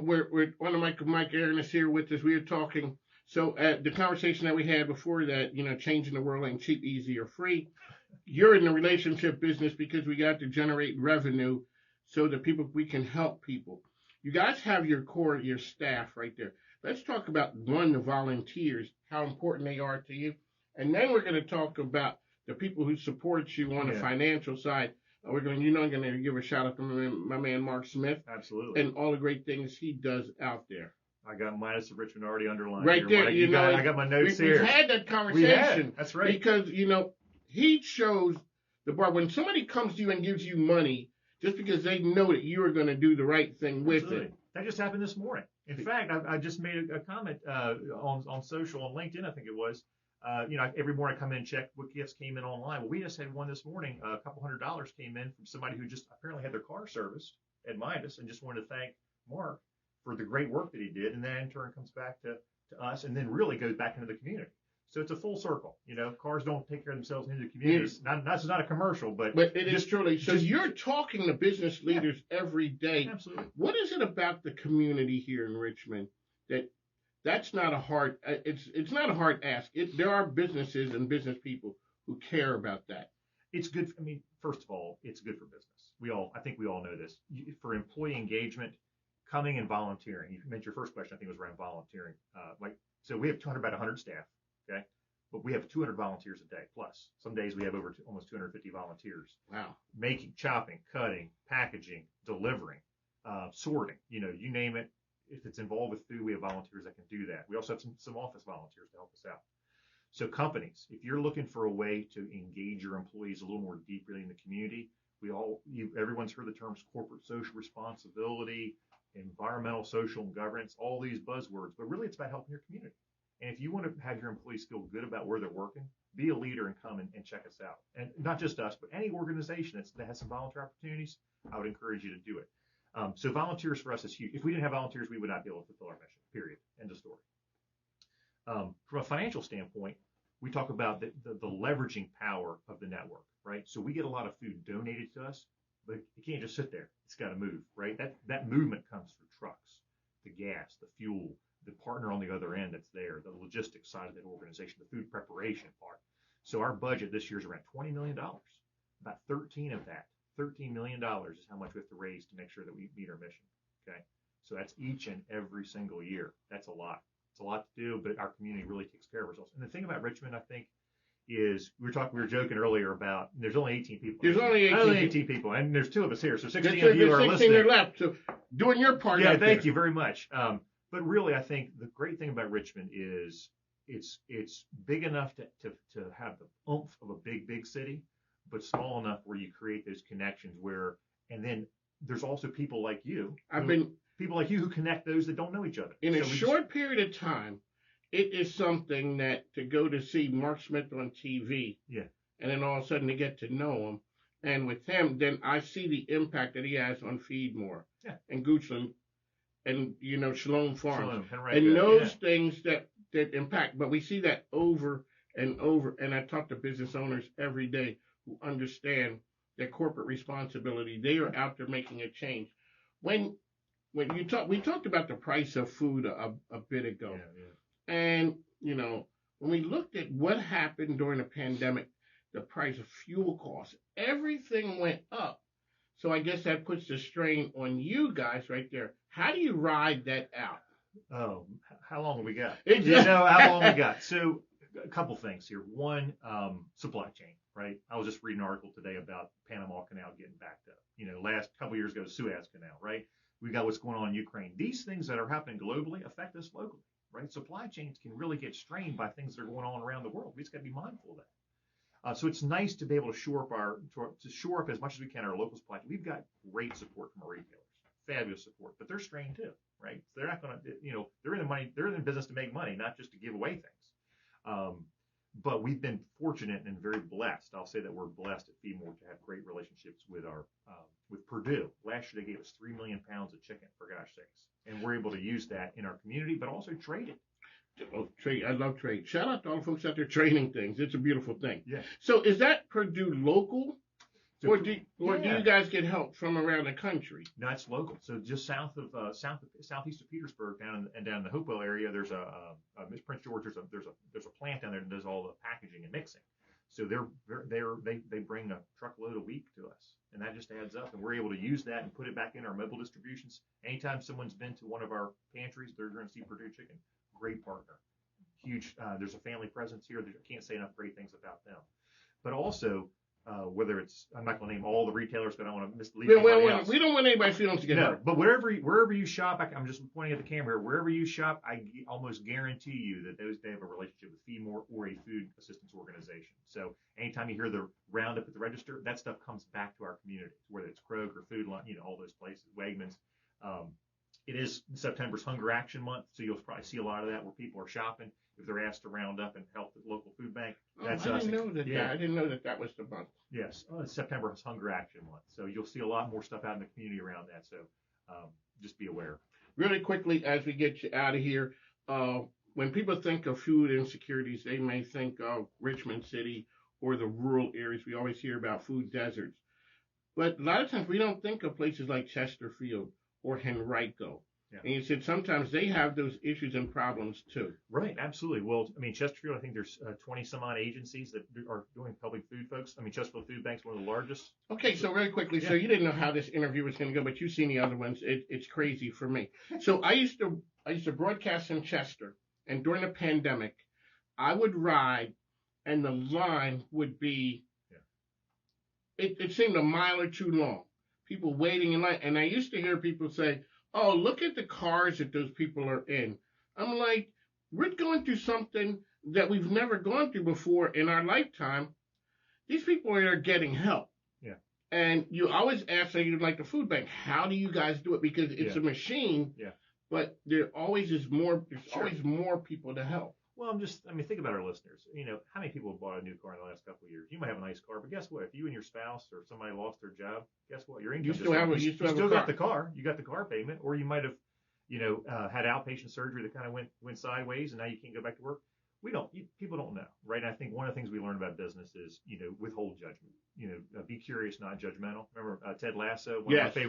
we're one of Mike Aaron is here with us. We were talking. So the conversation that we had before that, changing the world ain't cheap, easy, or free. You're in the relationship business because we got to generate revenue so that we can help people. You guys have your core, your staff right there. Let's talk about the volunteers, how important they are to you. And then we're going to talk about the people who support you on the financial side. I'm going to give a shout out to my man Mark Smith. Absolutely. And all the great things he does out there. I got Midas of Richmond already underlined. Right here, there, I got my notes here. We've had that conversation. That's right. Because, he shows the bar. When somebody comes to you and gives you money, just because they know that you are going to do the right thing with it. That just happened this morning. In fact, I just made a comment on social, on LinkedIn, I think it was. Every morning I come in and check what gifts came in online. Well, we just had one this morning. A couple $100 came in from somebody who just apparently had their car serviced at Midas and just wanted to thank Mark for the great work that he did. And then in turn comes back to us and then really goes back into the community. So it's a full circle. Cars don't take care of themselves into the communities. That's not a commercial, but it is truly. So you're talking to business leaders every day. Absolutely. What is it about the community here in Richmond that's not a hard? It's not a hard ask. There are businesses and business people who care about that. It's good. First of all, it's good for business. I think we all know this. For employee engagement, coming and volunteering. You mentioned your first question. I think it was around volunteering. So we have about 100 staff. Okay, but we have 200 volunteers a day plus. Some days we have almost 250 volunteers. Wow. Making, chopping, cutting, packaging, delivering, sorting. You name it. If it's involved with food, we have volunteers that can do that. We also have some office volunteers to help us out. So companies, if you're looking for a way to engage your employees a little more deeply in the community, everyone's heard the terms corporate social responsibility, environmental, social, and governance, all these buzzwords, but really it's about helping your community. And if you want to have your employees feel good about where they're working, be a leader and come and check us out. And not just us, but any organization that has some volunteer opportunities, I would encourage you to do it. So volunteers for us is huge. If we didn't have volunteers, we would not be able to fulfill our mission, period. End of story. From a financial standpoint, we talk about the leveraging power of the network, right? So we get a lot of food donated to us, but it can't just sit there. It's got to move, right? That movement comes through trucks, the gas, the fuel, the partner on the other end that's there, the logistics side of that organization, the food preparation part. So our budget this year is around $20 million. About 13 of that, $13 million is how much we have to raise to make sure that we meet our mission, okay? So that's each and every single year. That's a lot. It's a lot to do, but our community really takes care of ourselves. And the thing about Richmond, I think, is we were joking earlier about there's only 18 people. There's only 18 people, and there's 2 of us here, so 16 of you are listening. 16 are left, so doing your part. Yeah, thank you very much. But really, I think the great thing about Richmond is it's big enough to have the oomph of a big city, but small enough where you create those connections and then there's also people like you. People like you who connect those that don't know each other. In a short period of time, it is something that to go to see Mark Smith on TV, and then all of a sudden to get to know him, and with him, then I see the impact that he has on Feedmore and Goochland, and Shalom Farms, and those things that impact. But we see that over and over, and I talk to business owners every day who understand their corporate responsibility. They are out there making a change. When we talked about the price of food a bit ago, and when we looked at what happened during the pandemic, the price of fuel costs, everything went up. So I guess that puts the strain on you guys right there. How do you ride that out? Oh, how long have we got? How long we got? So a couple things here. One, supply chain, right? I was just reading an article today about Panama Canal getting backed up. Last couple years ago, Suez Canal, right? We got what's going on in Ukraine. These things that are happening globally affect us locally, right? Supply chains can really get strained by things that are going on around the world. We just got to be mindful of that. So it's nice to be able to shore up as much as we can our local supply chain. We've got great support from our retailers, fabulous support, but they're strained too, right? They're not going to, they're in the business to make money, not just to give away things. But we've been fortunate and very blessed. I'll say that we're blessed at Feedmore to have great relationships with with Purdue. Last year they gave us 3 million pounds of chicken, for gosh sakes, and we're able to use that in our community, but also trade it. Oh, trade. I love trade. Shout out to all the folks out there trading things. It's a beautiful thing. Yeah. So is that Purdue local? So or do you guys get help from around the country? No, it's local. So just southeast of Petersburg, down in the Hopewell area, there's a Prince George. There's a plant down there that does all the packaging and mixing. So they bring a truckload a week to us, and that just adds up. And we're able to use that and put it back in our mobile distributions. Anytime someone's been to one of our pantries, they're going to see Purdue Chicken. Great partner. Huge. There's a family presence here. I can't say enough great things about them. But also, whether it's, I'm not going to name all the retailers, but I don't want to mislead anybody else. We don't want anybody feeling to get hurt. But wherever you shop, I'm just pointing at the camera here. Wherever you shop, I almost guarantee you that they have a relationship with feedmore or a food assistance organization. So anytime you hear the roundup at the register, that stuff comes back to our community, whether it's Kroger, Food Line, all those places, Wegmans. It is September's Hunger Action Month, so you'll probably see a lot of that where people are shopping. If they're asked to round up and help the local food bank, that's us. I didn't know that was the month. Yes, September's Hunger Action Month, so you'll see a lot more stuff out in the community around that. So just be aware. Really quickly, as we get you out of here, when people think of food insecurities, they may think of Richmond City or the rural areas. We always hear about food deserts, but a lot of times we don't think of places like Chesterfield or Henrico. Yeah. And you said sometimes they have those issues and problems too. Right, absolutely. Well, I mean, Chesterfield, I think there's 20 some odd agencies that are doing public food, folks. I mean, Chesterfield Food Bank's one of the largest. Okay, so really quickly, so you didn't know how this interview was going to go, but you've seen the other ones. It's crazy for me. So I used to broadcast in Chester, and during the pandemic, I would ride, and the line would be, it seemed a mile or two long. People waiting in line, and I used to hear people say, "Oh, look at the cars that those people are in." I'm like, we're going through something that we've never gone through before in our lifetime. These people are getting help. Yeah. And you always ask, like the food bank, how do you guys do it? Because it's a machine. Yeah. But there always is more. There's always more people to help. Well, think about our listeners. How many people have bought a new car in the last couple of years? You might have a nice car, but guess what? If you and your spouse or somebody lost their job, guess what? Your income you still got the car. You got the car payment, or you might have, had outpatient surgery that kind of went sideways, and now you can't go back to work. People don't know, right? And I think one of the things we learn about business is, withhold judgment. Be curious, not judgmental. Remember Ted Lasso? One of my favorite